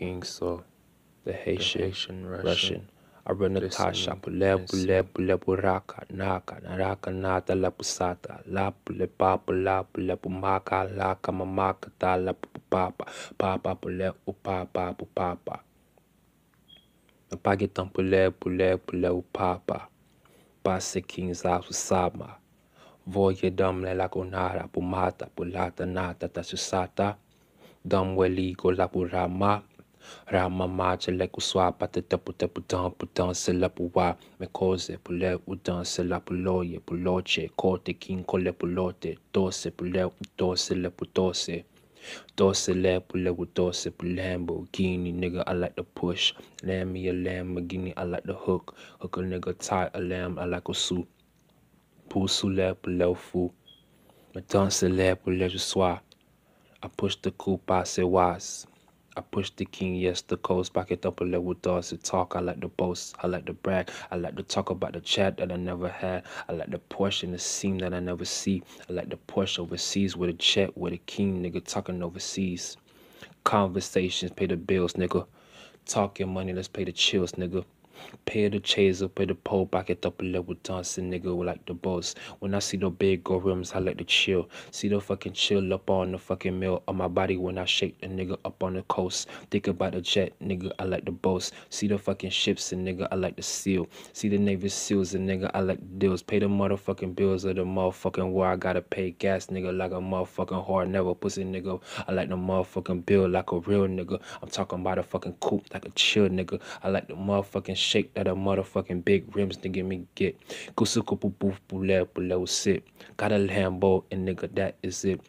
King Saul, the Haitian Russian. I run the tasha, pule buraka, naka, naraka nata la pusata, la pule papa, la pule pumaka, la kamamaka, ta la papa, papa pule upapa, papa. Napagitan pule upapa, passe kings asusama. Voye damle la conara, pumata, pulata nata, tasusata. Damweli go la purama. Rama macha le kuswa pata tapu putan se la puwa. Me cose pule udan se la puloye puloche. Kote king kole pulote. Dose pule udose le putose. Dose le pule udose pulembo. Guinea nigga, I like the push. Lamb me a Lamborghini, I like the hook. Hook a nigga tie a lamb, I like a suit. Pusu le pule fu. Me danse le pule je sois. I push the coupe, I say was. I push the king, yes, the coast. Back it up a level doors to talk. I like the boast, I like the brag. I like to talk about the chat that I never had. I like the Porsche and the seam that I never see. I like the Porsche overseas with a jet, with a king, nigga, talking overseas. Conversations, pay the bills, nigga. Talking money, let's pay the chills, nigga. Pay the chaser, pay the pole, back it up a level dancing, nigga, like the boss. When I see the big go rims, I like to chill. See the fucking chill up on the fucking mill on my body when I shake the nigga up on the coast. Think about the jet, nigga, I like the boss. See the fucking ships and nigga, I like the seal. See the Navy SEALs and nigga, I like the deals. Pay the motherfucking bills of the motherfucking war. I gotta pay gas, nigga, like a motherfucking whore. Never pussy, nigga. I like the motherfucking bill like a real nigga. I'm talking about a fucking coupe like a chill nigga. I like the motherfucking shake that a motherfucking big rims to give me get. Kusuku poo poo pule pule sip. Got a Lambo and nigga, that is it.